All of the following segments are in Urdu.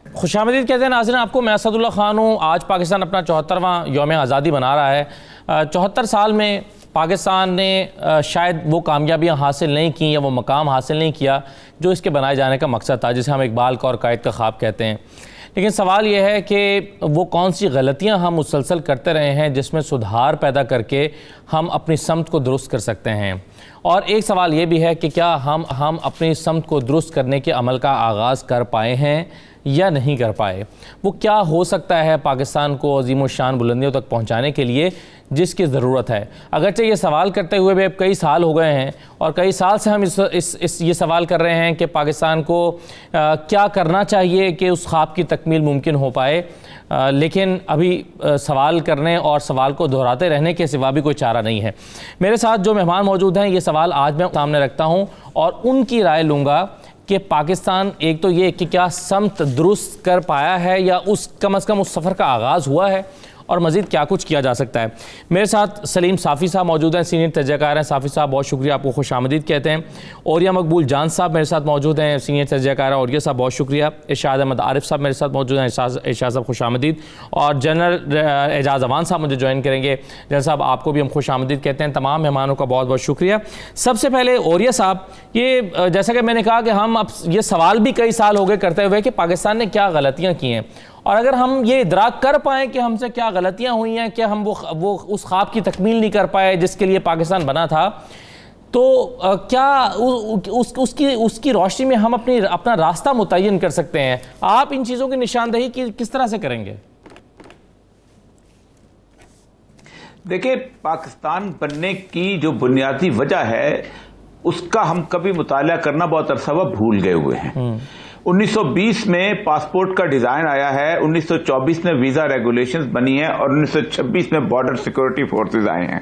خوش آمدید کہتے ہیں ناظرین آپ کو. میں اسد اللہ خان ہوں. آج پاکستان اپنا 74واں یوم آزادی منا رہا ہے. 74 سال میں پاکستان نے شاید وہ کامیابیاں حاصل نہیں کی یا وہ مقام حاصل نہیں کیا جو اس کے بنائے جانے کا مقصد تھا، جسے ہم اقبال کا اور قائد کا خواب کہتے ہیں. لیکن سوال یہ ہے کہ وہ کون سی غلطیاں ہم مسلسل کرتے رہے ہیں جس میں سدھار پیدا کر کے ہم اپنی سمت کو درست کر سکتے ہیں. اور ایک سوال یہ بھی ہے کہ کیا ہم اپنی سمت کو درست کرنے کے عمل کا آغاز کر پائے ہیں یا نہیں کر پائے. وہ کیا ہو سکتا ہے پاکستان کو عظیم الشان بلندیوں تک پہنچانے کے لیے جس کی ضرورت ہے. اگرچہ یہ سوال کرتے ہوئے بھی اب کئی سال ہو گئے ہیں اور کئی سال سے ہم یہ سوال کر رہے ہیں کہ پاکستان کو کیا کرنا چاہیے کہ اس خواب کی تکمیل ممکن ہو پائے، لیکن ابھی سوال کرنے اور سوال کو دہراتے رہنے کے سوا بھی کوئی چارہ نہیں ہے. میرے ساتھ جو مہمان موجود ہیں یہ سوال آج میں سامنے رکھتا ہوں اور ان کی رائے لوں گا کہ پاکستان ایک تو یہ کہ کیا سمت درست کر پایا ہے یا کم از کم اس سفر کا آغاز ہوا ہے، اور مزید کیا کچھ کیا جا سکتا ہے. میرے ساتھ سلیم صافی صاحب موجود ہیں، سینئر تجزیہ کار ہیں. صافی صاحب بہت شکریہ، آپ کو خوش آمدید کہتے ہیں. اوریہ مقبول جان صاحب میرے ساتھ موجود ہیں، سینئر تجزیہ کار ہیں. اوریہ صاحب بہت شکریہ. ارشاد احمد عارف صاحب میرے ساتھ موجود ہیں. ارشاد صاحب خوش آمدید. اور جنرل اعجاز اوان صاحب مجھے جوائن کریں گے. جنرل صاحب آپ کو بھی ہم خوش آمدید کہتے ہیں. تمام مہمانوں کا بہت بہت شکریہ. سب سے پہلے اوریہ صاحب، یہ جیسا کہ میں نے کہا کہ ہم اب یہ سوال بھی کئی سال ہو گئے کرتے ہوئے کہ پاکستان نے کیا غلطیاں کی ہیں، اور اگر ہم یہ ادراک کر پائیں کہ ہم سے کیا غلطیاں ہوئی ہیں کہ ہم وہ اس خواب کی تکمیل نہیں کر پائے جس کے لیے پاکستان بنا تھا، تو کیا اس کی روشنی میں ہم اپنا راستہ متعین کر سکتے ہیں. آپ ان چیزوں کی نشاندہی کس طرح سے کریں گے؟ دیکھیں، پاکستان بننے کی جو بنیادی وجہ ہے اس کا ہم کبھی مطالعہ کرنا بہت عرصہ بھول گئے ہوئے ہیں. 1920 میں پاسپورٹ کا ڈیزائن آیا ہے، 1924 میں ویزا ریگولیشنز بنی ہیں اور 1926 میں بارڈر سیکورٹی فورسز آئے ہیں.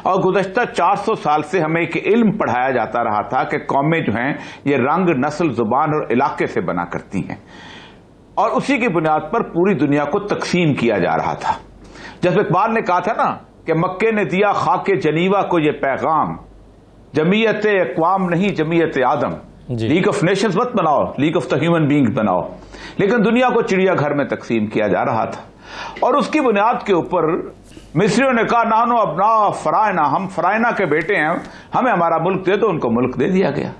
اور گزشتہ 400 سال سے ہمیں ایک علم پڑھایا جاتا رہا تھا کہ قومیں جو ہیں یہ رنگ، نسل، زبان اور علاقے سے بنا کرتی ہیں، اور اسی کی بنیاد پر پوری دنیا کو تقسیم کیا جا رہا تھا. جیسے اقبال نے کہا تھا نا کہ مکے نے دیا خاک جنیوا کو یہ پیغام، جمعیت اقوام نہیں جمعیت آدم. لیگ آف نیشنز مت بناؤ، league of the human being بناؤ. لیکن دنیا کو چڑیا گھر میں تقسیم کیا جا رہا تھا، اور اس کی بنیاد کے اوپر مصریوں نے کہا نانو ابنا فرائنا، ہم فرائنا کے بیٹے ہیں، ہمیں ہمارا ملک دے دو. ان کو ملک دے دیا گیا.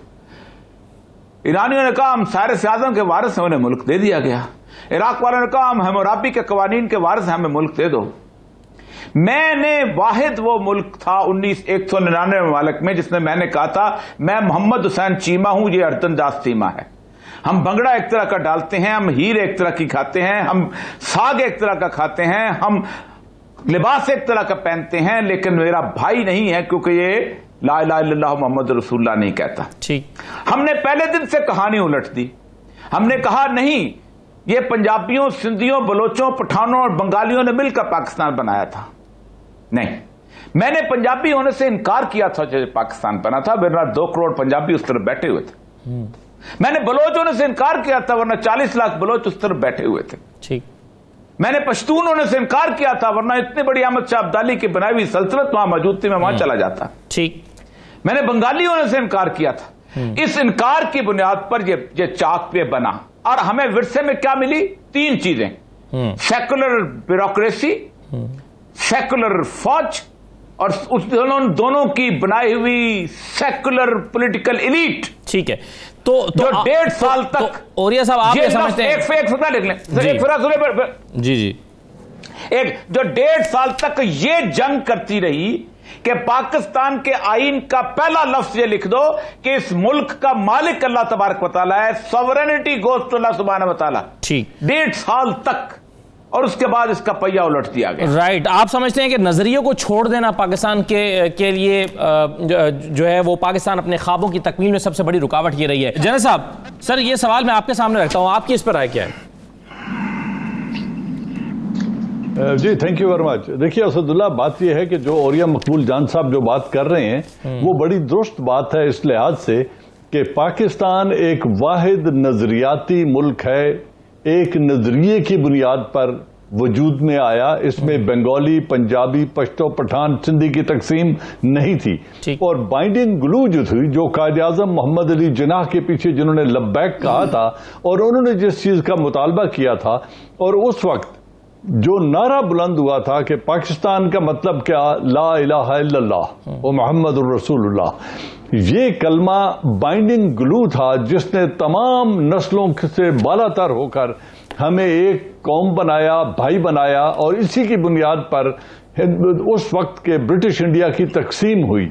ایرانیوں نے کہا ہم سائرس اعظم کے وارث ہیں، انہیں ملک دے دیا گیا. عراق والوں نے کہا ہم حمورابی کے قوانین کے وارث ہیں، ہمیں ملک دے دو. میں نے واحد وہ ملک تھا 199 ممالک میں جس میں نے کہا تھا میں محمد حسین چیمہ ہوں، یہ اردن داس چیمہ ہے. ہم بھنگڑا ایک طرح کا ڈالتے ہیں، ہم ہیر ایک طرح کی کھاتے ہیں، ہم ساگ ایک طرح کا کھاتے ہیں، ہم لباس ایک طرح کا پہنتے ہیں، لیکن میرا بھائی نہیں ہے کیونکہ یہ لا الہ الا اللہ محمد رسول اللہ نہیں کہتا. ہم نے پہلے دن سے کہانی الٹ دی. ہم نے کہا نہیں، یہ پنجابیوں، سندھیوں، بلوچوں، پٹھانوں اور بنگالیوں نے مل کر پاکستان بنایا تھا. نہیں، میں نے پنجابی ہونے سے انکار کیا تھا جب پاکستان بنا تھا، ورنہ 2 کروڑ پنجابی اس طرف بیٹھے ہوئے تھے. میں نے بلوچ ہونے سے انکار کیا تھا، ورنہ 40 لاکھ بلوچ اس طرف بیٹھے ہوئے تھے. میں نے پشتون ہونے سے انکار کیا تھا، ورنہ اتنی بڑی احمد شاہ ابدالی کی بنائی ہوئی سلطنت وہاں موجود تھی، میں وہاں چلا جاتا. میں نے بنگالی ہونے سے انکار کیا تھا. اس انکار کی بنیاد پر یہ چاک پہ بنا، اور ہمیں ورثے میں کیا ملی؟ 3 چیزیں: سیکولر بیوروکریسی، سیکولر فوج، اور اس دونوں کی بنائی ہوئی سیکولر پولیٹیکل ایلیٹ. ٹھیک ہے، تو جو 1.5 سال تک اوریہ صاحب آپ یہ سمجھتے ہیں، ایک سطح لکھ لیں جی جو 1.5 سال تک یہ جنگ کرتی رہی کہ پاکستان کے آئین کا پہلا لفظ یہ لکھ دو کہ اس ملک کا مالک اللہ تبارک و تعالیٰ ہے، سوورینٹی گوز ٹو اللہ سبحانہ و تعالیٰ. 1.5 سال تک، اور اس کے بعد اس کا پہیہ الٹ دیا گیا. رائٹ. آپ سمجھتے ہیں کہ نظریوں کو چھوڑ دینا پاکستان کے لیے جو ہے وہ پاکستان اپنے خوابوں کی تکمیل میں سب سے بڑی رکاوٹ یہ رہی ہے. جنرل صاحب، سر یہ سوال میں آپ کے سامنے رکھتا ہوں، آپ کی اس پر رائے کیا ہے؟ جی تھینک یو ویری مچ. دیکھیے اسد اللہ، بات یہ ہے کہ جو اوریہ مقبول جان صاحب جو بات کر رہے ہیں وہ بڑی درست بات ہے اس لحاظ سے کہ پاکستان ایک واحد نظریاتی ملک ہے. ایک نظریے کی بنیاد پر وجود میں آیا. اس میں بنگالی، پنجابی، پشتو، پٹھان، سندھی کی تقسیم نہیں تھی. اور بائنڈنگ گلو جو تھی، جو قائد اعظم محمد علی جناح کے پیچھے جنہوں نے لبیک کہا تھا اور انہوں نے جس چیز کا مطالبہ کیا تھا، اور اس وقت جو نعرہ بلند ہوا تھا کہ پاکستان کا مطلب کیا، لا الہ الا اللہ و محمد الرسول اللہ، یہ کلمہ بائنڈنگ گلو تھا جس نے تمام نسلوں سے بالا تر ہو کر ہمیں ایک قوم بنایا، بھائی بنایا. اور اسی کی بنیاد پر اس وقت کے برٹش انڈیا کی تقسیم ہوئی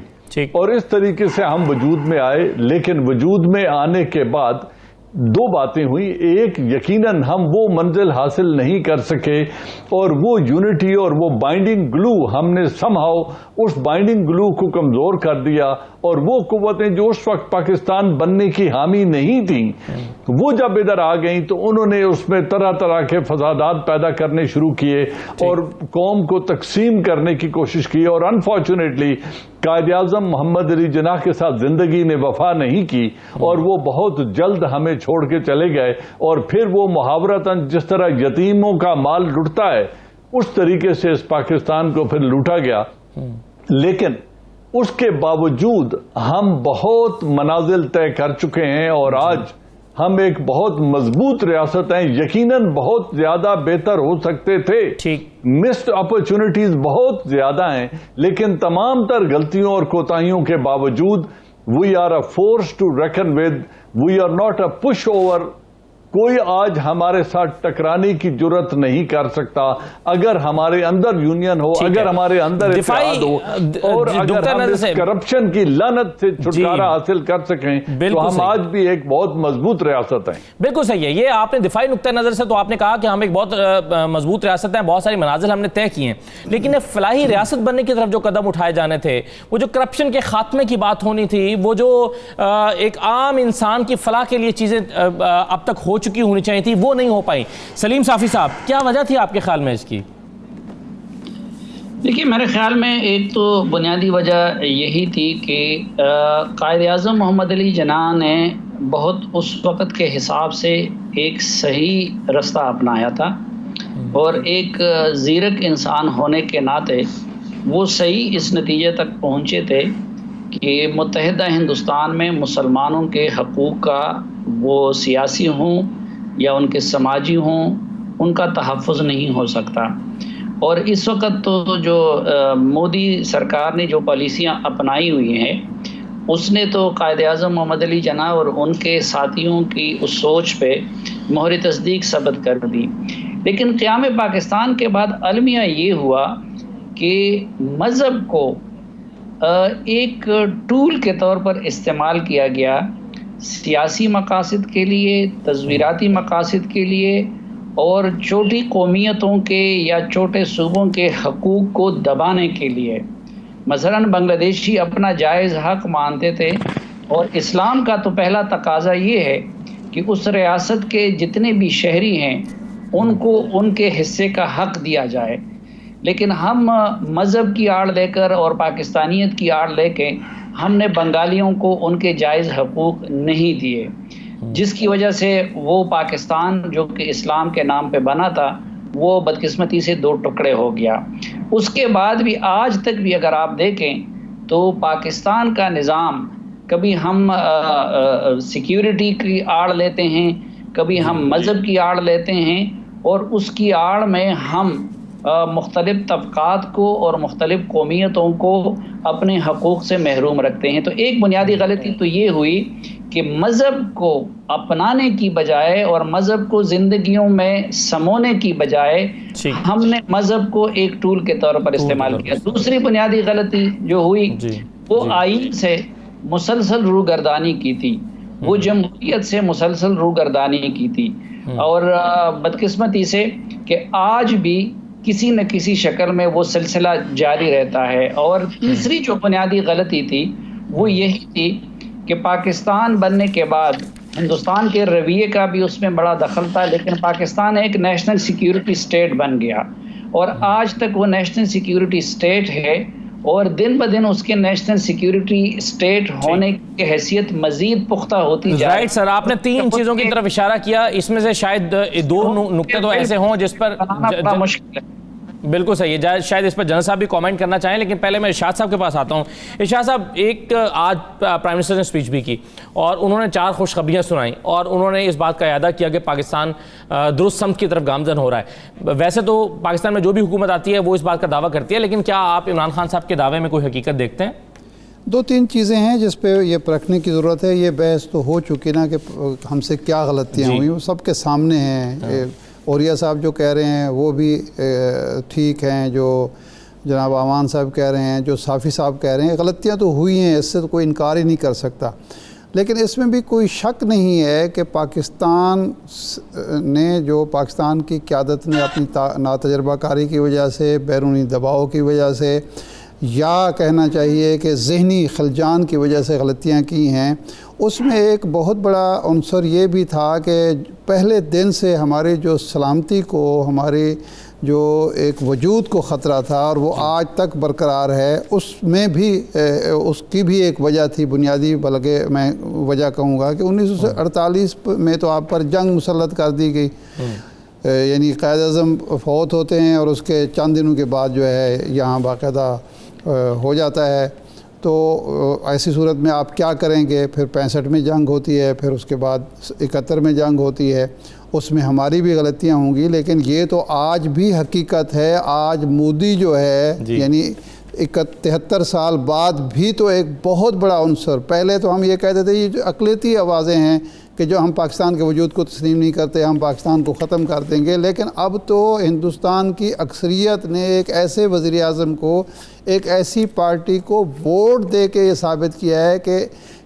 اور اس طریقے سے ہم وجود میں آئے. لیکن وجود میں آنے کے بعد دو باتیں ہوئی. ایک، یقیناً ہم وہ منزل حاصل نہیں کر سکے اور وہ یونٹی اور وہ بائنڈنگ گلو ہم نے سم ہاؤ اس بائنڈنگ گلو کو کمزور کر دیا. اور وہ قوتیں جو اس وقت پاکستان بننے کی حامی نہیں تھیں، وہ جب ادھر آ گئیں تو انہوں نے اس میں طرح طرح کے فسادات پیدا کرنے شروع کیے اور قوم کو تقسیم کرنے کی کوشش کی. اور انفارچونیٹلی قائد اعظم محمد علی جناح کے ساتھ زندگی نے وفا نہیں کی اور وہ بہت جلد ہمیں چھوڑ کے چلے گئے. اور پھر وہ محاورتاً جس طرح یتیموں کا مال لٹتا ہے اس طریقے سے اس پاکستان کو پھر لوٹا گیا. لیکن اس کے باوجود ہم بہت منازل طے کر چکے ہیں اور آج ہم ایک بہت مضبوط ریاست ہیں. یقیناً بہت زیادہ بہتر ہو سکتے تھے، مسڈ اپرچونٹیز بہت زیادہ ہیں، لیکن تمام تر غلطیوں اور کوتاہیوں کے باوجود we are a force to reckon with, we are not a pushover. کوئی آج ہمارے ساتھ ٹکرانے کی جرت نہیں کر سکتا اگر ہمارے اندر یونین ہو، اگر ہمارے اندر اتحاد ہو اور اگر ہم اس کرپشن کی لعنت سے چھٹکارا حاصل کر سکیں تو ہم آج بھی ایک بہت مضبوط ریاست ہیں. بالکل صحیح ہے. یہ آپ نے دفاعی نقطہ نظر سے تو آپ نے کہا کہ ہم ایک بہت مضبوط ریاست ہیں، بہت ساری منازل ہم نے طے کی ہیں، لیکن فلاحی ریاست بننے کی طرف جو قدم اٹھائے جانے تھے، وہ جو کرپشن کے خاتمے کی بات ہونی تھی، وہ جو ایک عام انسان کی فلاح کے لیے چیزیں اب تک ہو چکی ہونی چاہیے تھی، وہ نہیں ہو پائیں. سلیم صافی صاحب، کیا وجہ تھی آپ کے خیال میں اس کی؟ دیکھیے، میرے خیال میں ایک تو بنیادی وجہ یہی تھی کہ قائد اعظم محمد علی جناح نے بہت اس وقت کے حساب سے ایک صحیح رستہ اپنایا تھا اور ایک زیرک انسان ہونے کے ناطے وہ صحیح اس نتیجے تک پہنچے تھے کہ متحدہ ہندوستان میں مسلمانوں کے حقوق کا، وہ سیاسی ہوں یا ان کے سماجی ہوں، ان کا تحفظ نہیں ہو سکتا. اور اس وقت تو جو مودی سرکار نے جو پالیسیاں اپنائی ہوئی ہیں، اس نے تو قائد اعظم محمد علی جناح اور ان کے ساتھیوں کی اس سوچ پہ مہر تصدیق ثبت کر دی. لیکن قیام پاکستان کے بعد المیہ یہ ہوا کہ مذہب کو ایک ٹول کے طور پر استعمال کیا گیا، سیاسی مقاصد کے لیے، تصویراتی مقاصد کے لیے، اور چھوٹی قومیتوں کے یا چھوٹے صوبوں کے حقوق کو دبانے کے لیے. مثلاً بنگلہ دیشی اپنا جائز حق مانتے تھے، اور اسلام کا تو پہلا تقاضا یہ ہے کہ اس ریاست کے جتنے بھی شہری ہیں ان کو ان کے حصے کا حق دیا جائے. لیکن ہم مذہب کی آڑ لے کر اور پاکستانیت کی آڑ لے کے ہم نے بنگالیوں کو ان کے جائز حقوق نہیں دیے، جس کی وجہ سے وہ پاکستان جو کہ اسلام کے نام پہ بنا تھا وہ بدقسمتی سے دو ٹکڑے ہو گیا. اس کے بعد بھی آج تک بھی اگر آپ دیکھیں تو پاکستان کا نظام، کبھی ہم سیکیورٹی کی آڑ لیتے ہیں، کبھی ہم مذہب کی آڑ لیتے ہیں، اور اس کی آڑ میں ہم مختلف طبقات کو اور مختلف قومیتوں کو اپنے حقوق سے محروم رکھتے ہیں. تو ایک بنیادی غلطی تو یہ ہوئی کہ مذہب کو اپنانے کی بجائے اور مذہب کو زندگیوں میں سمونے کی بجائے ہم نے مذہب کو ایک ٹول کے طور پر استعمال کیا. دوسری بنیادی غلطی جو ہوئی وہ آئین سے مسلسل روگردانی کی تھی، وہ جمہوریت سے مسلسل روگردانی کی تھی، اور بدقسمتی سے کہ آج بھی کسی نہ کسی شکل میں وہ سلسلہ جاری رہتا ہے. اور تیسری جو بنیادی غلطی تھی وہ یہی تھی کہ پاکستان بننے کے بعد ہندوستان کے رویے کا بھی اس میں بڑا دخل تھا، لیکن پاکستان ایک نیشنل سیکیورٹی اسٹیٹ بن گیا، اور آج تک وہ نیشنل سیکیورٹی اسٹیٹ ہے، اور دن بدن اس کے نیشنل سیکیورٹی اسٹیٹ ہونے کی حیثیت مزید پختہ ہوتی جائے. رائٹ سر، آپ نے 3 چیزوں کی طرف اشارہ کیا، اس میں سے شاید 2 نقطے تو ایسے ہوں جس پر مشکل ہے. بالکل صحیح ہے، شاید اس پر جنرل صاحب بھی کامنٹ کرنا چاہیں، لیکن پہلے میں ارشاد صاحب کے پاس آتا ہوں. ارشاد صاحب، ایک آج پرائم منسٹر نے اسپیچ بھی کی اور انہوں نے 4 خوشخبریاں سنائیں اور انہوں نے اس بات کا اعادہ کیا کہ پاکستان درست سمت کی طرف گامزن ہو رہا ہے. ویسے تو پاکستان میں جو بھی حکومت آتی ہے وہ اس بات کا دعویٰ کرتی ہے، لیکن کیا آپ عمران خان صاحب کے دعوے میں کوئی حقیقت دیکھتے ہیں؟ 2-3 چیزیں ہیں جس پہ یہ پرکھنے کی ضرورت ہے. یہ بحث تو ہو چکی نا کہ ہم سے کیا غلطیاں ہوئیں، وہ سب کے سامنے ہیں. اوریا صاحب جو کہہ رہے ہیں وہ بھی ٹھیک ہیں، جو جناب امان صاحب کہہ رہے ہیں، جو صافی صاحب کہہ رہے ہیں، غلطیاں تو ہوئی ہیں، اس سے تو کوئی انکار ہی نہیں کر سکتا. لیکن اس میں بھی کوئی شک نہیں ہے کہ پاکستان نے جو پاکستان کی قیادت نے اپنی ناتجربہ کاری کی وجہ سے، بیرونی دباؤ کی وجہ سے، یا کہنا چاہیے کہ ذہنی خلجان کی وجہ سے غلطیاں کی ہیں. اس میں ایک بہت بڑا عنصر یہ بھی تھا کہ پہلے دن سے ہماری جو سلامتی کو، ہماری جو ایک وجود کو خطرہ تھا اور وہ آج تک برقرار ہے، اس میں بھی اس کی بھی ایک وجہ تھی بنیادی، بلکہ میں وجہ کہوں گا کہ 1948 میں تو آپ پر جنگ مسلط کر دی گئی. یعنی قائد اعظم فوت ہوتے ہیں اور اس کے چند دنوں کے بعد جو ہے یہاں باقاعدہ ہو جاتا ہے. تو ایسی صورت میں آپ کیا کریں گے؟ پھر 65 میں جنگ ہوتی ہے، پھر اس کے بعد 71 میں جنگ ہوتی ہے. اس میں ہماری بھی غلطیاں ہوں گی، لیکن یہ تو آج بھی حقیقت ہے. آج مودی جو ہے یعنی 73 سال بعد بھی تو ایک بہت بڑا عنصر. پہلے تو ہم یہ کہتے تھے یہ جو اقلیتی آوازیں ہیں کہ جو ہم پاکستان کے وجود کو تسلیم نہیں کرتے، ہم پاکستان کو ختم کر دیں گے. لیکن اب تو ہندوستان کی اکثریت نے ایک ایسے وزیر اعظم کو، ایک ایسی پارٹی کو ووٹ دے کے یہ ثابت کیا ہے کہ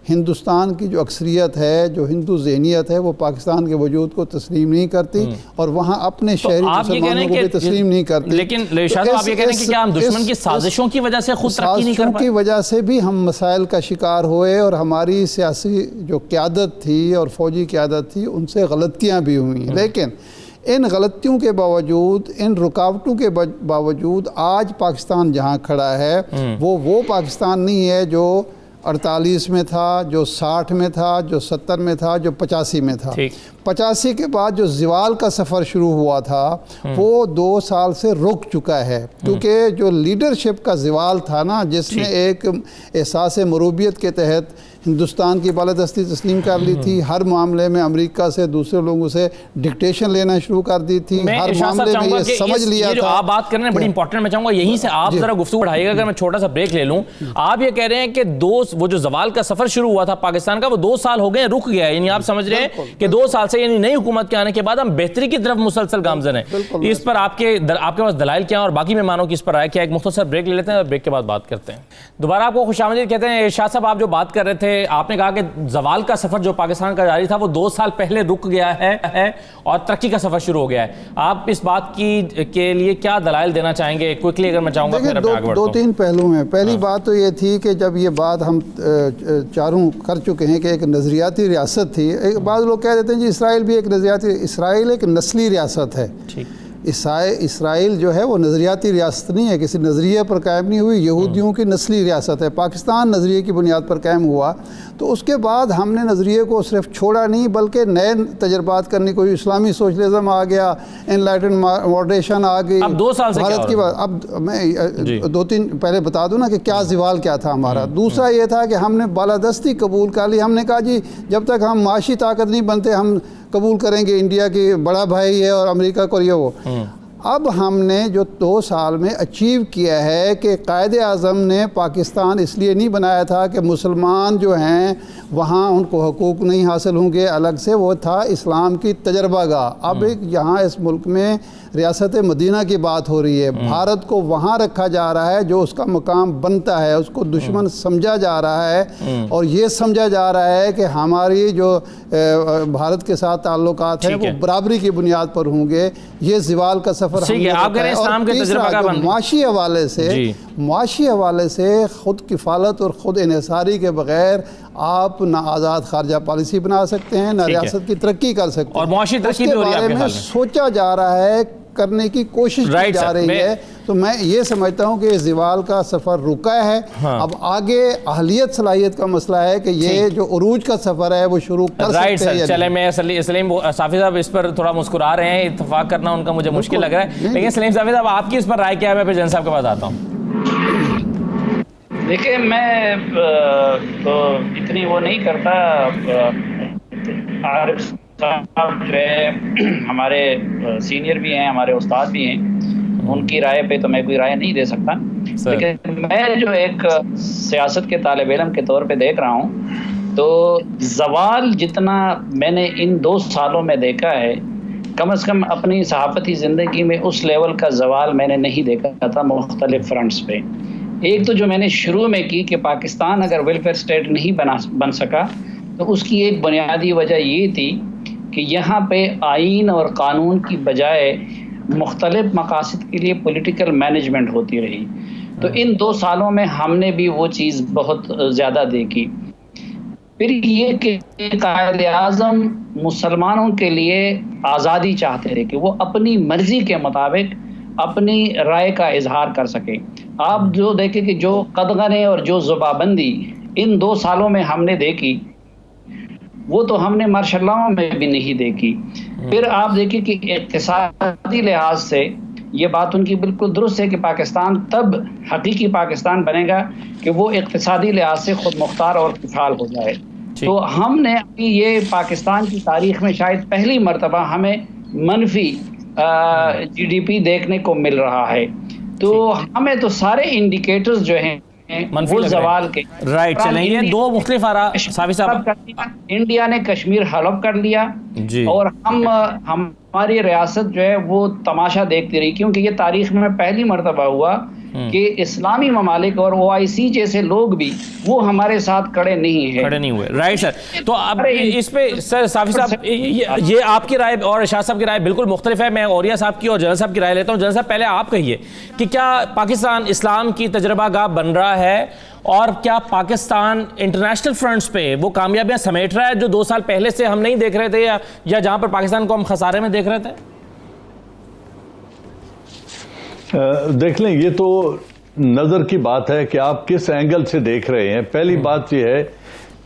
ہندوستان کی جو اکثریت ہے، جو ہندو ذہنیت ہے، وہ پاکستان کے وجود کو تسلیم نہیں کرتی اور وہاں اپنے شہری مسلمانوں کو بھی تسلیم نہیں کرتی. لیکن آپ یہ کہہ رہے ہیں کہ کیا ہم دشمن کی سازشوں کی وجہ سے خود ترقی نہیں کر پائے؟ سازشوں کی وجہ سے بھی ہم مسائل کا شکار ہوئے اور ہماری سیاسی جو قیادت تھی اور فوجی قیادت تھی ان سے غلطیاں بھی ہوئیں. لیکن ان غلطیوں کے باوجود، ان رکاوٹوں کے باوجود آج پاکستان جہاں کھڑا ہے وہ پاکستان نہیں ہے جو 48 میں تھا، جو 60 میں تھا، جو 70 میں تھا، جو 85 میں تھا. 85 کے بعد جو زوال کا سفر شروع ہوا تھا وہ 2 سال سے رک چکا ہے، کیونکہ جو لیڈرشپ کا زوال تھا نا، جس نے ایک احساس مروبیت کے تحت ہندوستان کی بالادستی تسلیم کر لی تھی، ہر معاملے میں امریکہ سے، دوسرے لوگوں سے ڈکٹیشن لینا شروع کر دی تھی، ہر معاملے میں یہ سمجھ لیا تھا. آپ بات کر رہے ہیں بڑی امپورٹنٹ، میں چاہوں گا یہیں سے آپ ذرا گفتگو بڑھائیے گا. اگر میں چھوٹا سا بریک لے لوں، آپ یہ کہہ رہے ہیں کہ وہ جو زوال کا سفر شروع ہوا تھا پاکستان کا، وہ 2 سال ہو گئے رک گیا ہے. یعنی آپ سمجھ رہے ہیں کہ 2 سال سے، یعنی نئی حکومت کے آنے کے بعد ہم بہتری کی طرف مسلسل گامزن ہیں. اس پر آپ کے پاس دلائل کیا اور باقی مہمانوں کی اس پر رائے کیا؟ ایک مختصر بریک لے لیتے ہیں اور بریک کے بعد بات کرتے ہیں. دوبارہ آپ کو خوش آمدید کہتے ہیں. ارشاد صاحب، آپ جو بات کر رہے تھے، آپ نے کہا کہ زوال کا سفر جو پاکستان کا جاری تھا وہ 2 سال پہلے رک گیا ہے اور ترقی کا سفر شروع ہو گیا ہے. آپ اس بات کے لیے کیا دلائل دینا چاہیں گے؟ کوئکلی اگر میں چاہوں گا. دیکھیں 2-3 پہلو ہیں. پہلی بات تو یہ تھی کہ جب یہ بات ہم چاروں کر چکے ہیں کہ ایک نظریاتی ریاست تھی. بعض لوگ کہہ دیتے ہیں جی اسرائیل بھی ایک نظریاتی، اسرائیل ایک نسلی ریاست ہے. اسرائیل جو ہے وہ نظریاتی ریاست نہیں ہے، کسی نظریے پر قائم نہیں ہوئی، یہودیوں کی نسلی ریاست ہے. پاکستان نظریے کی بنیاد پر قائم ہوا. تو اس کے بعد ہم نے نظریے کو صرف چھوڑا نہیں بلکہ نئے تجربات کرنے کو، اسلامی سوشلزم آ گیا، انلائٹن ماڈریشن آ گئی. اب 2 سال سے بھارت کی بات، اب میں 2-3 پہلے بتا دوں نا کہ کیا زوال کیا تھا ہمارا. دوسرا یہ تھا کہ ہم نے بالادستی قبول کر لی. ہم نے کہا جی جب تک ہم معاشی طاقت نہیں بنتے ہم قبول کریں گے انڈیا کی بڑا بھائی ہے اور امریکہ کو یہ وہ. اب ہم نے جو 2 سال میں اچیو کیا ہے کہ قائد اعظم نے پاکستان اس لیے نہیں بنایا تھا کہ مسلمان جو ہیں وہاں ان کو حقوق نہیں حاصل ہوں گے الگ سے، وہ تھا اسلام کی تجربہ گاہ. اب یہاں اس ملک میں ریاست مدینہ کی بات ہو رہی ہے. بھارت کو وہاں رکھا جا رہا ہے جو اس کا مقام بنتا ہے، اس کو دشمن سمجھا جا رہا ہے اور یہ سمجھا جا رہا ہے کہ ہماری جو بھارت کے ساتھ تعلقات ہیں وہ برابری کی بنیاد پر ہوں گے. یہ زوال کا سفر معاشی حوالے سے خود کفالت اور خود انحصاری کے بغیر آپ نہ آزاد خارجہ پالیسی بنا سکتے ہیں، نہ ریاست کی ترقی کر سکتے ہیں. اور معاشی ترقی کے بارے میں سوچا جا رہا ہے کرنے کی کوشش کی جا رہی ہے. تو میں یہ سمجھتا ہوں کہ زوال کا سفر رکا ہے. اب آگے اہلیت صلاحیت کا مسئلہ ہے کہ یہ جو عروج کا سفر ہے وہ شروع کر سکتے ہیں. چلے میں سلیم صافی صاحب اس پر تھوڑا مسکرا رہے ہیں, اتفاق کرنا ان کا مجھے مشکل لگ رہا ہے, لیکن سلیم صافی صاحب آپ کی اس پر رائے کیا ہے؟ میں پھر جن صاحب کے پاس آتا ہوں. دیکھیں میں تو اتنی وہ نہیں کرتا, عارف صاحب جو ہے ہمارے سینئر بھی ہیں, ہمارے استاد بھی ہیں, ان کی رائے پہ تو میں کوئی رائے نہیں دے سکتا. لیکن میں جو ایک سیاست کے طالب علم کے طور پہ دیکھ رہا ہوں تو زوال جتنا میں نے ان 2 سالوں میں دیکھا ہے, کم از کم اپنی صحافتی زندگی میں اس لیول کا زوال میں نے نہیں دیکھا تھا مختلف فرنٹس پہ. ایک تو جو میں نے شروع میں کی کہ پاکستان اگر ویلفیئر اسٹیٹ نہیں بن سکا تو اس کی ایک بنیادی وجہ یہ تھی کہ یہاں پہ آئین اور قانون کی بجائے مختلف مقاصد کے لیے پولیٹیکل مینجمنٹ ہوتی رہی. تو ان 2 سالوں میں ہم نے بھی وہ چیز بہت زیادہ دیکھی. پھر یہ کہ قائد اعظم مسلمانوں کے لیے آزادی چاہتے تھے کہ وہ اپنی مرضی کے مطابق اپنی رائے کا اظہار کر سکیں. آپ جو دیکھیں کہ جو قدغنیں اور جو زبابندی ان 2 سالوں میں ہم نے دیکھی وہ تو ہم نے مارشل لاؤ میں بھی نہیں دیکھی. پھر آپ دیکھیں کہ اقتصادی لحاظ سے یہ بات ان کی بالکل درست ہے کہ پاکستان تب حقیقی پاکستان بنے گا کہ وہ اقتصادی لحاظ سے خود مختار اور فعال ہو جائے. تو ہم نے یہ پاکستان کی تاریخ میں شاید پہلی مرتبہ ہمیں منفی GDP دیکھنے کو مل رہا ہے. تو ہمیں تو سارے انڈیکیٹرز جو ہیں وہ زوال کے رائٹ چلیں. یہ 2 مختلف آراء صافی صاحب. انڈیا نے کشمیر حلف کر لیا اور ہماری ریاست جو ہے وہ تماشا دیکھتی رہی, کیونکہ یہ تاریخ میں پہلی مرتبہ ہوا کہ اسلامی ممالک اور OIC جیسے لوگ بھی وہ ہمارے ساتھ کھڑے نہیں ہوئے. Right sir. تو اب اس پہ سر صافی صاحب یہ آپ کی رائے اور ارشاد صاحب کی رائے بالکل مختلف ہے. میں اوریہ صاحب کی اور جنرل صاحب کی رائے لیتا ہوں. جنرل صاحب پہلے آپ کہیے کہ کیا پاکستان اسلام کی تجربہ گاہ بن رہا ہے, اور کیا پاکستان انٹرنیشنل فرنٹس پہ وہ کامیابیاں سمیٹ رہا ہے جو 2 سال پہلے سے ہم نہیں دیکھ رہے تھے, یا جہاں پر پاکستان کو ہم خسارے میں دیکھ رہے تھے؟ دیکھ لیں, یہ تو نظر کی بات ہے کہ آپ کس اینگل سے دیکھ رہے ہیں. پہلی بات یہ ہے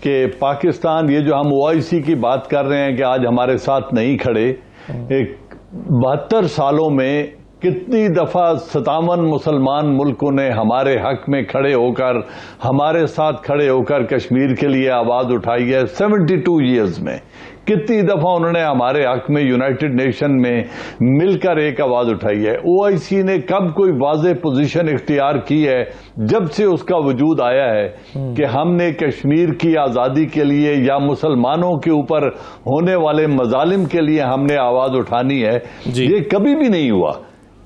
کہ پاکستان, یہ جو ہم OIC کی بات کر رہے ہیں کہ آج ہمارے ساتھ نہیں کھڑے, 72 سالوں میں کتنی دفعہ 57 مسلمان ملکوں نے ہمارے حق میں کھڑے ہو کر, ہمارے ساتھ کھڑے ہو کر کشمیر کے لیے آواز اٹھائی ہے. 72 ایئرز میں کتنی دفعہ انہوں نے ہمارے حق میں یونائٹڈ نیشن میں مل کر ایک آواز اٹھائی ہے. OIC نے کب کوئی واضح پوزیشن اختیار کی ہے؟ جب سے اس کا وجود آیا ہے کہ ہم نے کشمیر کی آزادی کے لیے یا مسلمانوں کے اوپر ہونے والے مظالم کے لیے ہم نے آواز اٹھانی ہے. یہ کبھی بھی نہیں ہوا.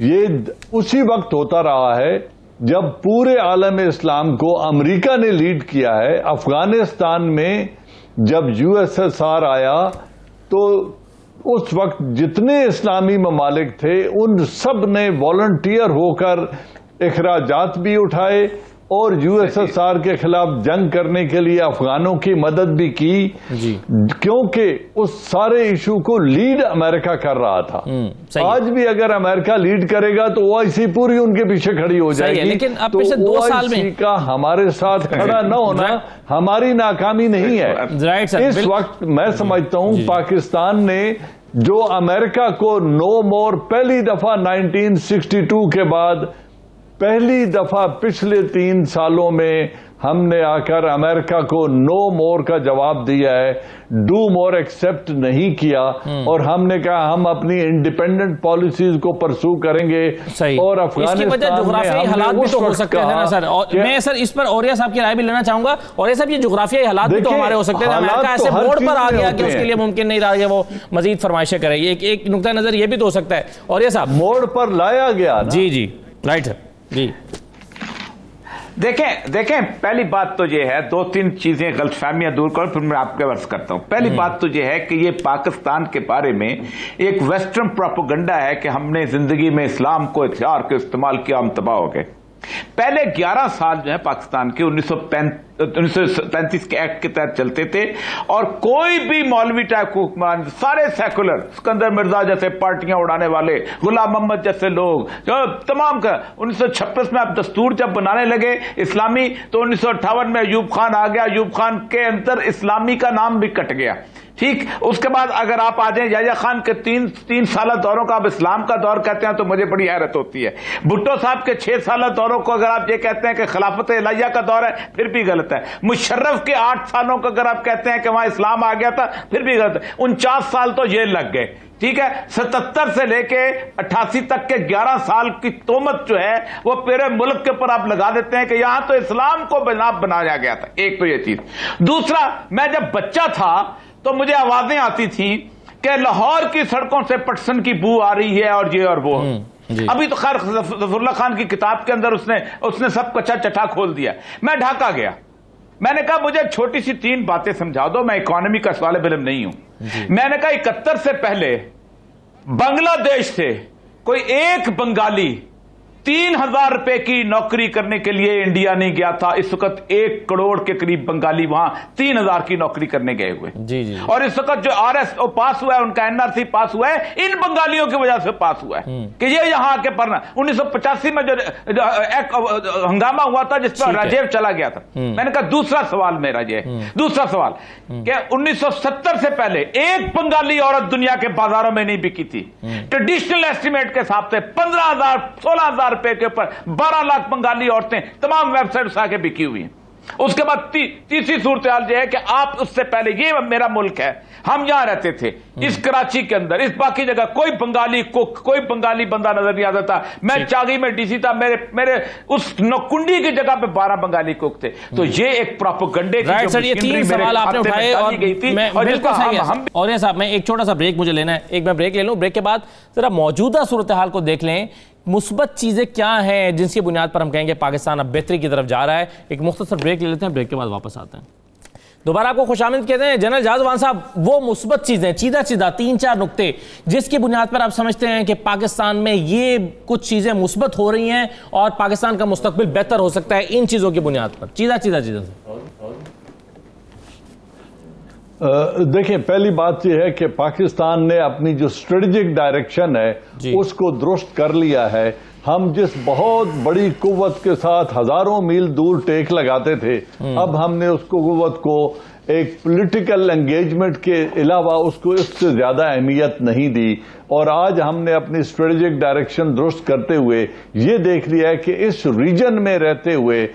یہ اسی وقت ہوتا رہا ہے جب پورے عالم اسلام کو امریکہ نے لیڈ کیا ہے. افغانستان میں جب USSR آیا تو اس وقت جتنے اسلامی ممالک تھے ان سب نے والنٹیئر ہو کر اخراجات بھی اٹھائے اور USSR کے خلاف جنگ کرنے کے لیے افغانوں کی مدد بھی کی, کیونکہ اس سارے ایشو کو لیڈ امریکہ کر رہا تھا. آج بھی اگر امریکہ لیڈ کرے گا تو OIC پوری ان کے پیچھے کھڑی ہو جائے گی. لیکن اب تو پچھلے 2 سال میں OIC کا ہمارے ساتھ کھڑا نہ ہونا ہماری ناکامی نہیں ہے. اس وقت میں سمجھتا ہوں پاکستان نے جو امریکہ کو نو مور, پہلی دفعہ 1962 کے بعد پہلی دفعہ پچھلے 3 سالوں میں ہم نے آ کر امریکہ کو نو مور کا جواب دیا ہے, ڈو مور ایکسپٹ نہیں کیا, اور ہم نے کہا ہم اپنی انڈیپینڈنٹ پالیسیز کو پرسو کریں گے. اور افغانستان اس کی وجہ جغرافیائی حالات بھی تو ہو سکتے ہیں نا سر. میں سر اس پر اوریہ صاحب کی رائے بھی لینا چاہوں گا. اوریہ صاحب یہ جغرافیائی حالات بھی تو ہمارے ہو سکتے ہیں. امریکہ ایسے موڑ پر آ گیا کہ اس کے لیے ممکن نہیں رہا کہ وہ مزید فرمائشیں کرے. ایک نقطہ نظر یہ بھی تو ہو سکتا ہے. اوریہ صاحب موڑ پر لایا گیا. جی رائٹ ہے. جی دیکھیں پہلی بات تو یہ ہے, 2-3 چیزیں غلط فہمیاں دور کرو پھر میں آپ کے عرض کرتا ہوں. پہلی بات تو یہ ہے کہ یہ پاکستان کے بارے میں ایک ویسٹرن پروپیگنڈا ہے کہ ہم نے زندگی میں اسلام کو ہتھیار کے استعمال کیا, ہم تباہ ہو گئے. پہلے 11 سال جو ہے پاکستان کے 1935 کے ایکٹ کے تحت چلتے تھے، اور کوئی بھی مولوی ٹائپ کو حکمران، سارے سیکولر، اسکندر مرزا جیسے پارٹیاں اڑانے والے، غلام محمد جیسے لوگ، تمام کا 1956 میں آپ دستور جب بنانے لگے اسلامی، تو 1958 میں ایوب خان آ گیا، ایوب خان کے اندر اسلامی کا نام بھی کٹ گیا، ٹھیک۔ اس کے بعد اگر آپ آ جائیں یحییٰ خان کے 3 سالہ دوروں کا آپ اسلام کا دور کہتے ہیں تو مجھے بڑی حیرت ہوتی ہے۔ بھٹو صاحب کے 6 سالہ دوروں کو اگر آپ یہ کہتے ہیں کہ خلافت الہیہ کا دور ہے پھر بھی غلط ہے۔ مشرف کے 8 سالوں کو اگر آپ کہتے ہیں کہ وہاں اسلام آ گیا تھا پھر بھی غلط ہے۔ 49 سال تو یہ لگ گئے، ٹھیک ہے۔ 77 سے لے کے 88 تک کے 11 سال کی تہمت جو ہے وہ پورے ملک کے اوپر آپ لگا دیتے ہیں کہ یہاں تو اسلام کو بنایا گیا تھا۔ ایک تو یہ چیز۔ دوسرا، میں جب بچہ تھا تو مجھے آوازیں آتی تھیں کہ لاہور کی سڑکوں سے پٹسن کی بو آ رہی ہے اور یہ اور وہ۔ ابھی تو خیر ظفر اللہ خان کی کتاب کے اندر اس نے سب کچا چٹا کھول دیا۔ میں ڈھاکہ گیا، میں نے کہا مجھے چھوٹی سی 3 باتیں سمجھا دو، میں اکانومی کا طالب علم نہیں ہوں۔ میں نے کہا 71 سے پہلے بنگلہ دیش سے کوئی ایک بنگالی 3000 روپے کی نوکری کرنے کے لیے انڈیا نہیں گیا تھا۔ اس وقت 1 کروڑ کے قریب بنگالی وہاں 3000 کی نوکری کرنے گئے ہوئے، اور اس وقت جو RS پاس ہوا ہے، ان کا NRC پاس ہوا ہے، ان بنگالیوں کی وجہ سے پاس ہوا ہے کہ یہ یہاں آ کے پڑھنا۔ 1985 میں جو ہنگامہ ہوا تھا جس پر راجیو چلا گیا تھا۔ میں نے کہا دوسرا سوال میرا یہ ہے، دوسرا سوال کہ 1970 سے پہلے ایک بنگالی عورت دنیا کے بازاروں میں نہیں بکی تھی۔ ٹریڈیشنل ایسٹیمیٹ کے حساب سے 15,000 16,000 روپے کے اوپر 12 لاکھ بنگالی عورتیں تمام ویب سائٹس آ کے بکی ہوئی ہیں۔ اس کے بعد تیسری صورتحال یہ ہے کہ آپ اس سے پہلے، یہ میرا ملک ہے، ہم یہاں رہتے تھے، اس کراچی کے اندر، اس باقی جگہ کوئی بنگالی کوک، کوئی بنگالی بندہ نظر نہیں آتا تھا۔ میں چاغی میں DC تھا، میرے اس نوکنڈی کی جگہ پہ 12 بنگالی کوک تھے۔ تو یہ ایک پروپیگنڈے کی جو تین سوال آپ نے اٹھائے اور یہ صاحب میں ایک چھوٹا سا بریک مجھے لینا ہے، ایک میں بریک لے لوں، بریک کے بعد ذرا موجودہ صورتحال کو دیکھ لیں، مثبت چیزیں کیا ہیں جن کی بنیاد پر ہم کہیں گے پاکستان اب بہتری کی طرف جا رہا ہے۔ ایک مختصر بریک لے لیتے ہیں، بریک کے بعد واپس آتے ہیں۔ دوبارہ آپ کو خوش آمدید کہتے ہیں جنرل جازوان صاحب۔ وہ مثبت چیزیں چیدہ 3-4 نقطے جس کی بنیاد پر آپ سمجھتے ہیں کہ پاکستان میں یہ کچھ چیزیں مثبت ہو رہی ہیں اور پاکستان کا مستقبل بہتر ہو سکتا ہے ان چیزوں کی بنیاد پر، چیزیں سے۔ دیکھیں، پہلی بات یہ ہے کہ پاکستان نے اپنی جو اسٹریٹجک ڈائریکشن ہے اس کو درست کر لیا ہے۔ ہم جس بہت بڑی قوت کے ساتھ ہزاروں میل دور ٹیک لگاتے تھے، اب ہم نے اس قوت کو ایک پولیٹیکل انگیجمنٹ کے علاوہ اس کو اس سے زیادہ اہمیت نہیں دی، اور آج ہم نے اپنی اسٹریٹجک ڈائریکشن درست کرتے ہوئے یہ دیکھ لیا ہے کہ اس ریجن میں رہتے ہوئے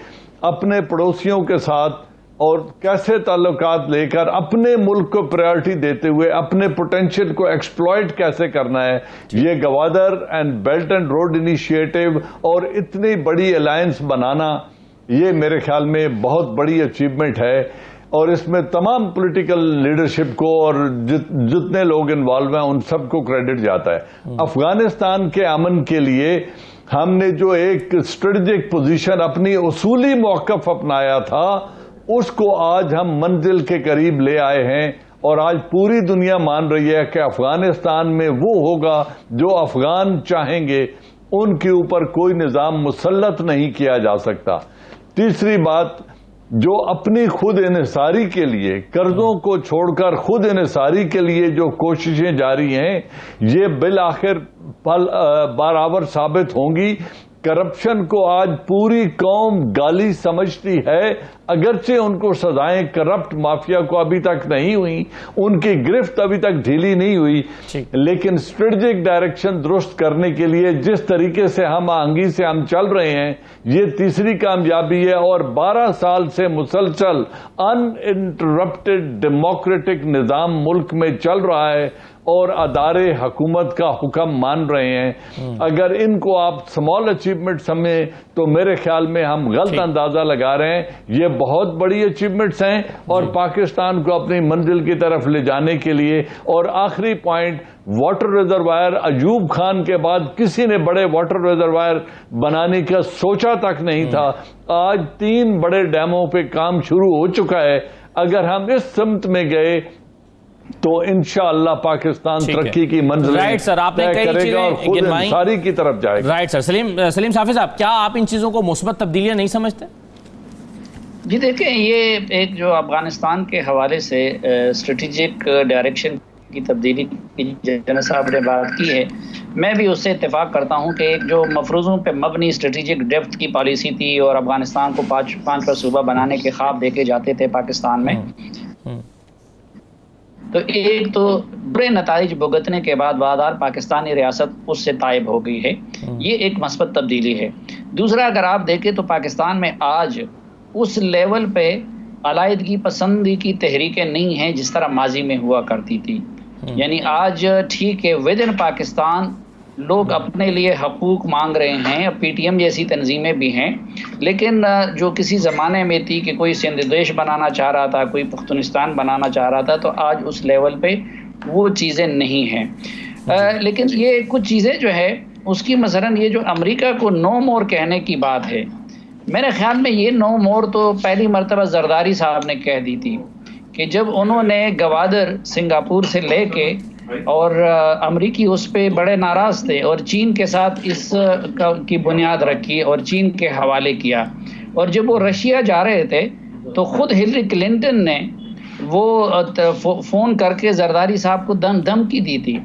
اپنے پڑوسیوں کے ساتھ اور کیسے تعلقات لے کر اپنے ملک کو پرائرٹی دیتے ہوئے اپنے پوٹینشیل کو ایکسپلائٹ کیسے کرنا ہے۔ یہ Gwadar and belt and road initiative اور اتنی بڑی الائنس بنانا، یہ میرے خیال میں بہت بڑی اچیومنٹ ہے، اور اس میں تمام پولیٹیکل لیڈرشپ کو اور جتنے لوگ انوالو ہیں ان سب کو کریڈٹ جاتا ہے۔ افغانستان کے امن کے لیے ہم نے جو ایک اسٹریٹجک پوزیشن، اپنی اصولی موقف اپنایا تھا، اس کو آج ہم منزل کے قریب لے آئے ہیں، اور آج پوری دنیا مان رہی ہے کہ افغانستان میں وہ ہوگا جو افغان چاہیں گے، ان کے اوپر کوئی نظام مسلط نہیں کیا جا سکتا۔ تیسری بات، جو اپنی خود انحصاری کے لیے قرضوں کو چھوڑ کر خود انحصاری کے لیے جو کوششیں جاری ہیں، یہ بالآخر برابر ثابت ہوں گی۔ کرپشن کو آج پوری قوم گالی سمجھتی ہے، اگرچہ ان کو سزائیں کرپٹ مافیا کو ابھی تک نہیں ہوئی، ان کی گرفت ابھی تک ڈھیلی نہیں ہوئی، لیکن اسٹریٹجک ڈائریکشن درست کرنے کے لیے جس طریقے سے ہم آہنگی سے ہم چل رہے ہیں، یہ تیسری کامیابی ہے، اور 12 سال سے مسلسل ان انٹرپٹڈ ڈیموکریٹک نظام ملک میں چل رہا ہے، اور ادارے حکومت کا حکم مان رہے ہیں۔ اگر ان کو آپ سمال اچیومنٹ سمجھیں تو میرے خیال میں ہم غلط اندازہ لگا رہے ہیں۔ یہ بہت بڑی اچیومنٹس ہیں اور پاکستان کو اپنی منزل کی طرف لے جانے کے لیے۔ اور آخری point, water reservoir, Ayub Khan کے بعد کسی نے بڑے واٹر ریزروائر بنانے کا سوچا تک نہیں تھا، آج 3 بڑے ڈیموں پہ کام شروع ہو چکا ہے۔ اگر ہم اس سمت میں گئے تو انشاءاللہ پاکستان ترقی کی منزلیں طے کرے گا اور خود انصاری کی طرف جائے گا۔ رائٹ سر، سلیم صافی صاحب، کیا آپ ان چیزوں کو مثبت تبدیلیاں نہیں سمجھتے؟ جی دیکھیں، یہ ایک جو افغانستان کے حوالے سے اسٹریٹجک ڈائریکشن کی تبدیلی کی جنرل صاحب نے بات کی ہے، میں بھی اس سے اتفاق کرتا ہوں کہ ایک جو مفروضوں پہ مبنی اسٹریٹجک ڈیپتھ کی پالیسی تھی اور افغانستان کو پانچ پر صوبہ بنانے کے خواب دیکھے جاتے تھے پاکستان میں، تو ایک تو برے نتائج بھگتنے کے بعد وادار پاکستانی ریاست اس سے تائب ہو گئی ہے، یہ ایک مثبت تبدیلی ہے۔ دوسرا، اگر آپ دیکھیں تو پاکستان میں آج اس لیول پہ علیحدگی پسندی کی تحریکیں نہیں ہیں جس طرح ماضی میں ہوا کرتی تھی۔ یعنی آج ٹھیک ہے ود ان پاکستان لوگ اپنے لیے حقوق مانگ رہے ہیں، پی ٹی ایم جیسی تنظیمیں بھی ہیں، لیکن جو کسی زمانے میں تھی کہ کوئی سندھ دیش بنانا چاہ رہا تھا، کوئی پختونستان بنانا چاہ رہا تھا، تو آج اس لیول پہ وہ چیزیں نہیں ہیں۔ لیکن یہ کچھ چیزیں جو ہے اس کی مثلاً یہ جو امریکہ کو نو مور کہنے کی بات ہے، میرے خیال میں یہ نو مور تو پہلی مرتبہ زرداری صاحب نے کہہ دی تھی کہ جب انہوں نے گوادر سنگاپور سے لے کے، اور امریکی اس پہ بڑے ناراض تھے اور چین کے ساتھ اس کی بنیاد رکھی اور چین کے حوالے کیا، اور جب وہ رشیا جا رہے تھے تو خود ہلری کلنٹن نے وہ فون کر کے زرداری صاحب کو دھمکی دی تھی۔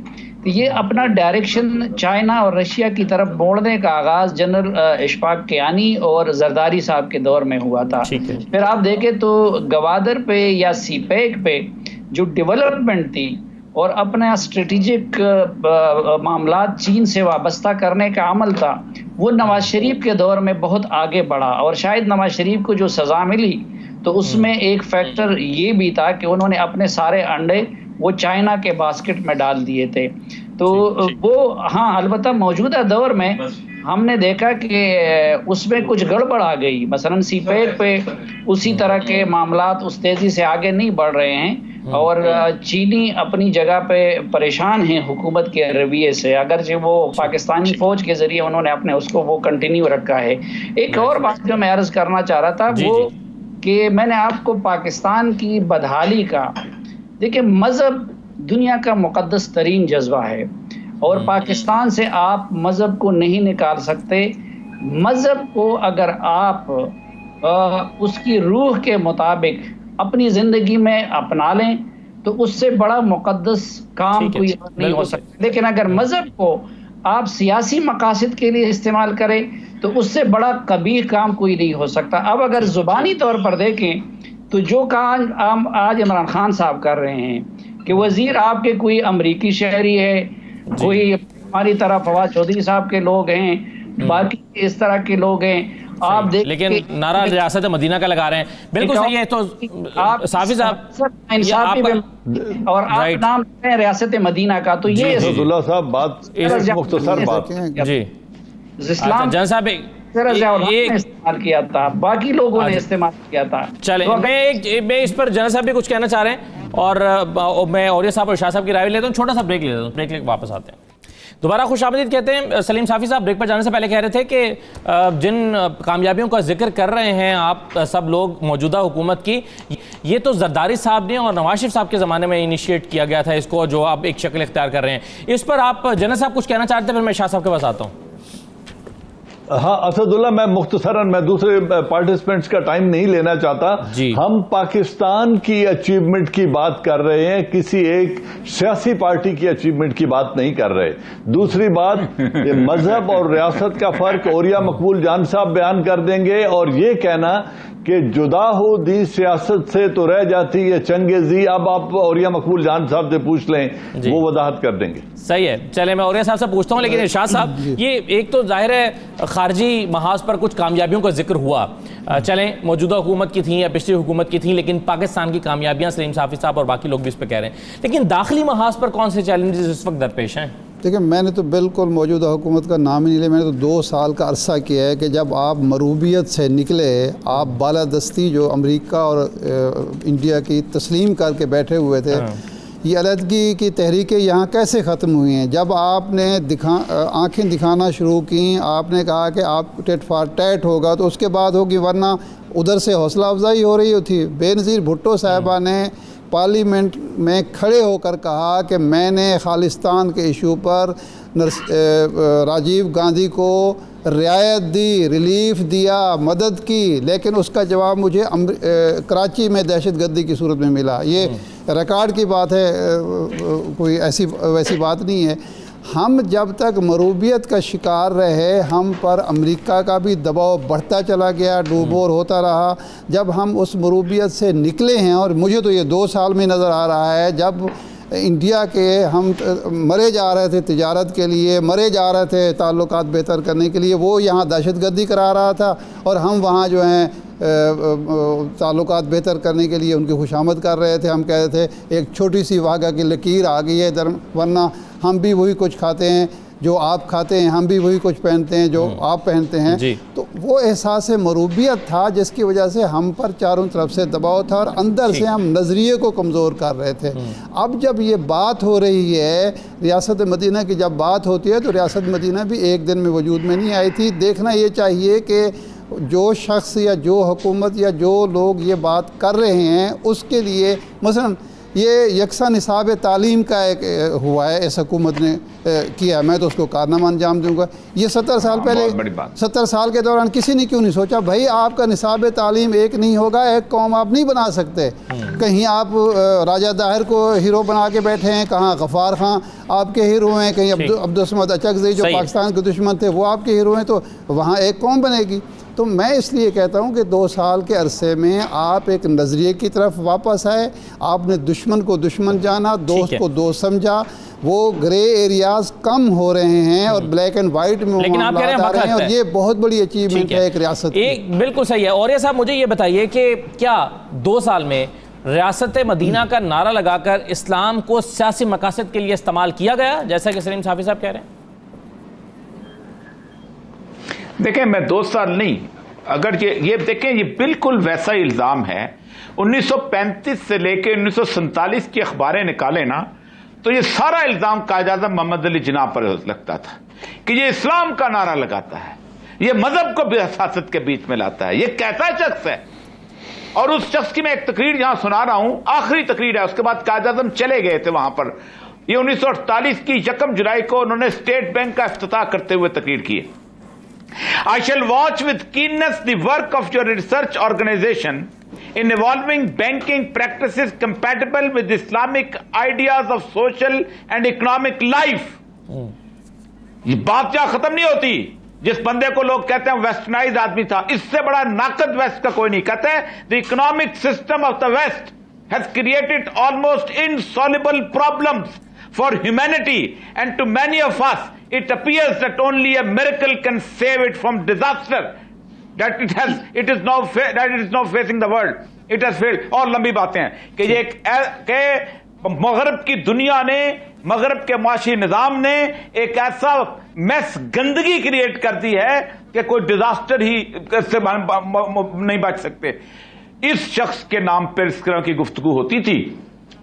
یہ اپنا ڈائریکشن چائنا اور رشیا کی طرف موڑنے کا آغاز جنرل اشفاق کیانی اور زرداری صاحب کے دور میں ہوا تھا۔ پھر آپ دیکھیں تو گوادر پہ یا سی پیک پہ جو ڈیولپمنٹ تھی اور اپنا اسٹریٹجک معاملات چین سے وابستہ کرنے کا عمل تھا، وہ نواز شریف کے دور میں بہت آگے بڑھا، اور شاید نواز شریف کو جو سزا ملی تو اس میں ایک فیکٹر یہ بھی تھا کہ انہوں نے اپنے سارے انڈے وہ چائنا کے باسکٹ میں ڈال دیے تھے۔ تو وہ ہاں، البتہ موجودہ دور میں ہم نے دیکھا کہ اس میں کچھ گڑبڑ آ گئی، مثلا سی پیک پہ اسی طرح کے معاملات اس تیزی سے آگے نہیں بڑھ رہے ہیں، اور چینی اپنی جگہ پہ پریشان ہیں حکومت کے رویے سے، اگرچہ وہ پاکستانی فوج کے ذریعے انہوں نے اپنے اس کو وہ کنٹینیو رکھا ہے۔ ایک اور بات جو میں عرض کرنا چاہ رہا تھا وہ کہ میں نے آپ کو پاکستان کی بدحالی کا، دیکھیں مذہب دنیا کا مقدس ترین جذبہ ہے، اور پاکستان سے آپ مذہب کو نہیں نکال سکتے۔ مذہب کو اگر آپ اس کی روح کے مطابق اپنی زندگی میں اپنا لیں تو اس سے بڑا مقدس کام کوئی نہیں ہو سکتا، لیکن اگر مذہب کو آپ سیاسی مقاصد کے لیے استعمال کریں تو اس سے بڑا قبیح کام کوئی نہیں ہو سکتا۔ اب اگر زبانی طور پر دیکھیں تو جو کام آج عمران خان صاحب کر رہے ہیں کہ وزیر آپ کے کوئی امریکی شہری ہے، کوئی ہماری طرح فواد چودھری صاحب کے لوگ ہیں، باقی اس طرح کے لوگ ہیں، آپ دیکھ لیکن نعرہ ریاست مدینہ کا لگا رہے ہیں۔ بالکل صحیح ہے، تو صافی صاحب اور آپ نام ہے ریاست مدینہ کا، تو یہ عبداللہ صاحب بات مختصر بات جی اسلام جن صاحب استعمال کیا تھا، باقی لوگوں نے استعمال کیا تھا۔ چلیں میں اس پر جنرل صاحب بھی کچھ کہنا چاہ رہے ہیں، اور میں اوریہ صاحب اور شاہ صاحب کی رائے لیتا ہوں، چھوٹا سا بریک لیتا ہوں، بریک لے کے واپس آتے ہیں۔ دوبارہ خوش آمدید کہتے ہیں۔ سلیم صافی صاحب بریک پر جانے سے پہلے کہہ رہے تھے کہ جن کامیابیوں کا ذکر کر رہے ہیں آپ سب لوگ موجودہ حکومت کی، یہ تو زرداری صاحب نے اور نواز شریف صاحب کے زمانے میں انیشیٹ کیا گیا تھا اس کو، جو آپ ایک شکل اختیار کر رہے ہیں، اس پر آپ جنرل صاحب کچھ کہنا چاہتے ہیں، پھر میں شاہ صاحب کے پاس آتا ہوں۔ ہاں اسد اللہ، میں مختصراً میں دوسرے پارٹیسپینٹس کا ٹائم نہیں لینا چاہتا۔ ہم پاکستان کی اچیومنٹ کی بات کر رہے ہیں، کسی ایک سیاسی پارٹی کی اچیومنٹ کی بات نہیں کر رہے۔ دوسری بات، یہ مذہب اور ریاست کا فرق اوریہ مقبول جان صاحب بیان کر دیں گے، اور یہ کہنا کہ جدا ہو دی سیاست سے تو رہ جاتی ہے چنگیزی، اب آپ اوریہ مقبول جان صاحب سے پوچھ لیں، وہ وضاحت کر دیں گے۔ صحیح ہے، چلے میں اوریہ صاحب سے پوچھتا ہوں، لیکن ارشاد صاحب یہ ایک تو ظاہر ہے خارجی محاذ پر کچھ کامیابیوں کا ذکر ہوا، چلیں موجودہ حکومت کی تھیں یا پچھلی حکومت کی تھیں، لیکن پاکستان کی کامیابیاں سلیم صافی صاحب اور باقی لوگ بھی اس پہ کہہ رہے ہیں، لیکن داخلی محاذ پر کون سے چیلنجز اس وقت درپیش ہیں؟ دیکھیں میں نے تو بالکل موجودہ حکومت کا نام ہی نہیں لیا، میں نے تو 2 سال کا عرصہ کیا ہے کہ جب آپ مروبیت سے نکلے، آپ بالادستی جو امریکہ اور انڈیا کی تسلیم کر کے بیٹھے ہوئے تھے، یہ علیحدگی کی تحریکیں یہاں کیسے ختم ہوئی ہیں؟ جب آپ نے آنکھیں دکھانا شروع کیں، آپ نے کہا کہ آپ ٹیٹ فار ٹیٹ ہوگا تو اس کے بعد ہوگی، ورنہ ادھر سے حوصلہ افزائی ہو رہی تھی۔ بے نظیر بھٹو صاحبہ نے پارلیمنٹ میں کھڑے ہو کر کہا کہ میں نے خالصتان کے ایشو پر راجیو گاندھی کو رعایت دی، ریلیف دیا، مدد کی، لیکن اس کا جواب مجھے کراچی میں دہشت گردی کی صورت میں ملا. یہ ریکارڈ کی بات ہے، کوئی ویسی بات نہیں ہے. ہم جب تک مروبیت کا شکار رہے ہم پر امریکہ کا بھی دباؤ بڑھتا چلا گیا، ڈوبور ہوتا رہا. جب ہم اس مروبیت سے نکلے ہیں، اور مجھے تو یہ 2 سال میں نظر آ رہا ہے، جب انڈیا کے ہم مرے جا رہے تھے تجارت کے لیے، مرے جا رہے تھے تعلقات بہتر کرنے کے لیے، وہ یہاں دہشت گردی کرا رہا تھا اور ہم وہاں جو ہیں تعلقات بہتر کرنے کے لیے ان کی خوشامد کر رہے تھے. ہم کہہ رہے تھے ایک چھوٹی سی واگا کی لکیر آ گئی ہے ورنہ ہم بھی وہی کچھ کھاتے ہیں جو آپ کھاتے ہیں، ہم بھی وہی کچھ پہنتے ہیں جو آپ پہنتے ہیں. تو وہ احساس مروبیت تھا جس کی وجہ سے ہم پر چاروں طرف سے دباؤ تھا اور اندر سے ہم نظریے کو کمزور کر رہے تھے. اب جب یہ بات ہو رہی ہے ریاست مدینہ کی، جب بات ہوتی ہے تو ریاست مدینہ بھی ایک دن میں وجود میں نہیں آئی تھی. دیکھنا یہ چاہیے کہ جو شخص یا جو حکومت یا جو لوگ یہ بات کر رہے ہیں اس کے لیے مثلا یہ یکساں نصاب تعلیم کا ایک ہوا ہے، اس حکومت نے کیا. میں تو اس کو کارنامہ انجام دوں گا. یہ 70 سال پہلے 70 سال کے دوران کسی نے کیوں نہیں سوچا بھائی آپ کا نصاب تعلیم ایک نہیں ہوگا، ایک قوم آپ نہیں بنا سکتے. کہیں آپ راجہ داہر کو ہیرو بنا کے بیٹھے ہیں، کہاں غفار خان آپ کے ہیرو ہیں، کہیں عبدالصمد اچکزئی جو پاکستان کے دشمن تھے وہ آپ کے ہیرو ہیں. تو وہاں ایک قوم بنے گی. تو میں اس لیے کہتا ہوں کہ 2 سال کے عرصے میں آپ ایک نظریے کی طرف واپس آئے، آپ نے دشمن کو دشمن جانا، دوست کو دوست سمجھا. وہ گرے ایریاز کم ہو رہے ہیں اور بلیک اینڈ وائٹ میں معاملات آ رہے ہیں، اور یہ بہت بڑی اچیومنٹ ہے ایک ریاست کی. بالکل صحیح ہے. اور یہ صاحب مجھے یہ بتائیے کہ کیا 2 سال میں ریاست مدینہ کا نعرہ لگا کر اسلام کو سیاسی مقاصد کے لیے استعمال کیا گیا جیسا کہ سلیم صافی صاحب کہہ رہے ہیں؟ دیکھیں میں 2 سال نہیں، اگر یہ دیکھیں یہ بالکل ویسا الزام ہے 1935 سے لے کے 1947 کی اخباریں نکالے نا تو یہ سارا الزام قائد اعظم محمد علی جناح پر لگتا تھا کہ یہ اسلام کا نعرہ لگاتا ہے، یہ مذہب کو بھی سیاست کے بیچ میں لاتا ہے. یہ کیسا شخص ہے؟ اور اس شخص کی میں ایک تقریر یہاں سنا رہا ہوں، آخری تقریر ہے، اس کے بعد قائد اعظم چلے گئے تھے وہاں پر. یہ 1948 کی 1 جولائی کو انہوں نے اسٹیٹ بینک کا افتتاح کرتے ہوئے تقریر کی ہے. I shall watch with keenness the work of your research organization in evolving banking practices compatible with Islamic ideas of social and economic life. یہ بات کیا ختم نہیں ہوتی. جس بندے کو لوگ کہتے ہیں ویسٹرنائز آدمی تھا، اس سے بڑا ناقد ویسٹ کا کوئی نہیں. کہتے ہیں the economic system of the West has created almost insoluble problems for humanity, and to many of us it appears that only a miracle can save it from disaster, that it is now facing the world. It has failed. اور لمبی باتیں ہیں کہ یہ کہ مغرب کی دنیا نے، مغرب کے معاشی نظام نے ایک ایسا میس گندگی کریٹ کر دی ہے کہ کوئی ڈیزاسٹر ہی سے نہیں بچ سکتے. اس شخص کے نام پر اس طرح کی گفتگو ہوتی تھی.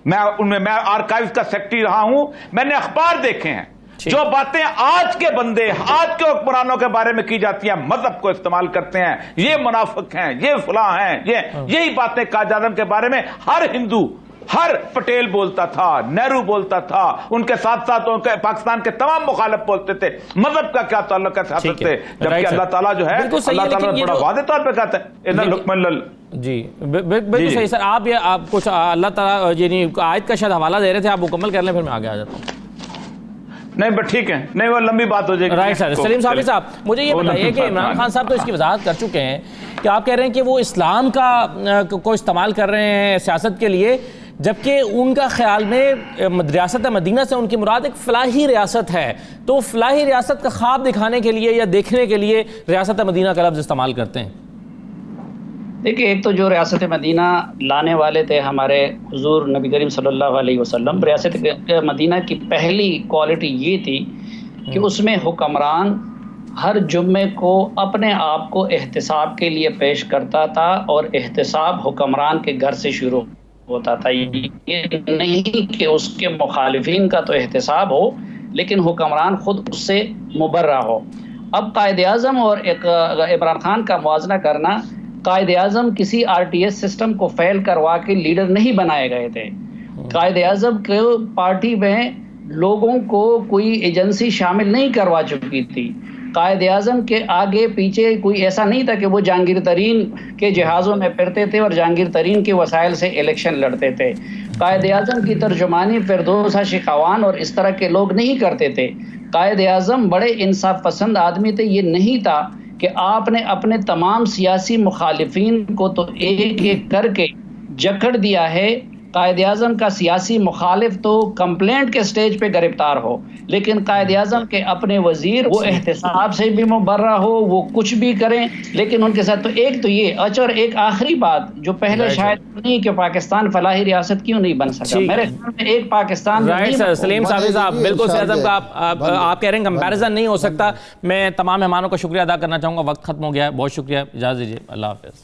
میں آرکائیو کا سیکرٹری رہا ہوں، میں نے اخبار دیکھے ہیں. جو باتیں آج کے بندے، آج کے حکمرانوں کے بارے میں کی جاتی ہیں، مذہب کو استعمال کرتے ہیں، یہ منافق ہیں، یہ فلاں ہیں، یہی باتیں قائد اعظم کے بارے میں ہر ہندو، ہر پٹیل بولتا تھا، نہرو بولتا تھا، ان کے ساتھ ساتھ ان کے پاکستان کے تمام مخالف بولتے تھے. مذہب کا کیا تعلق ہے سیاست سے؟ جبکہ اللہ تعالیٰ جو ہے، اللہ تعالیٰ نے بڑا واضح طور پہ کہتا ہے ان الحکم جی بالکل صحیح سر. آپ کچھ اللہ تعالیٰ یعنی آیت کا شاید حوالہ دے رہے تھے، آپ مکمل کر لیں پھر میں آگے آ جاتا ہوں. نہیں بس ٹھیک ہے، نہیں وہ لمبی بات ہو جائے گی. Right sir. سلیم صافی صاحب مجھے یہ بتائیے کہ عمران خان صاحب تو اس کی وضاحت کر چکے ہیں کہ آپ کہہ رہے ہیں کہ وہ اسلام کو استعمال کر رہے ہیں سیاست کے لیے، جبکہ ان کا خیال میں ریاست مدینہ سے ان کی مراد ایک فلاحی ریاست ہے. تو فلاحی ریاست کا خواب دکھانے کے لیے یا دیکھنے کے لیے ریاست مدینہ کا لفظ استعمال کرتے ہیں. دیکھیں، ایک تو جو ریاست مدینہ لانے والے تھے ہمارے حضور نبی کریم صلی اللہ علیہ وسلم، ریاست مدینہ کی پہلی کوالٹی یہ تھی کہ اس میں حکمران ہر جمعے کو اپنے آپ کو احتساب کے لیے پیش کرتا تھا، اور احتساب حکمران کے گھر سے شروع ہوتا تھا. یہ نہیں کہ اس کے مخالفین کا تو احتساب ہو لیکن حکمران خود اس سے مبرہ ہو. اب قائد اعظم اور عمران خان کا موازنہ کرنا قائد اعظم کسی RTS سسٹم کو فیل کروا کے لیڈر نہیں بنائے گئے تھے. قائد اعظم کے پارٹی میں لوگوں کو کوئی ایجنسی شامل نہیں کروا چکی تھی. قائد اعظم کے آگے پیچھے کوئی ایسا نہیں تھا کہ وہ جہانگیر ترین کے جہازوں میں پھرتے تھے اور جہانگیر ترین کے وسائل سے الیکشن لڑتے تھے. قائد اعظم کی ترجمانی فردوس شیخاوان اور اس طرح کے لوگ نہیں کرتے تھے. قائد اعظم بڑے انصاف پسند آدمی تھے. یہ نہیں تھا کہ آپ نے اپنے تمام سیاسی مخالفین کو تو ایک ایک کر کے جکڑ دیا ہے. قائد اعظم کا سیاسی مخالف تو کمپلینٹ کے سٹیج پہ گرفتار ہو، لیکن قائد اعظم کے اپنے وزیر وہ احتساب سے بھی مبرہ ہو، وہ کچھ بھی کریں، لیکن ان کے ساتھ تو ایک تو یہ اور ایک آخری بات جو پہلے شاید نہیں کہ پاکستان فلاحی ریاست کیوں نہیں بن سکا. میرے خیال میں ایک پاکستان رائٹ سر. سلیم صاحب بالکل صحیح اعظم کا آپ کہہ رہے ہیں کمپیریزن نہیں ہو سکتا. میں تمام مہمانوں کا شکریہ ادا کرنا چاہوں گا. وقت ختم ہو گیا ہے. بہت شکریہ. اجازت دیجیے. اللہ حافظ.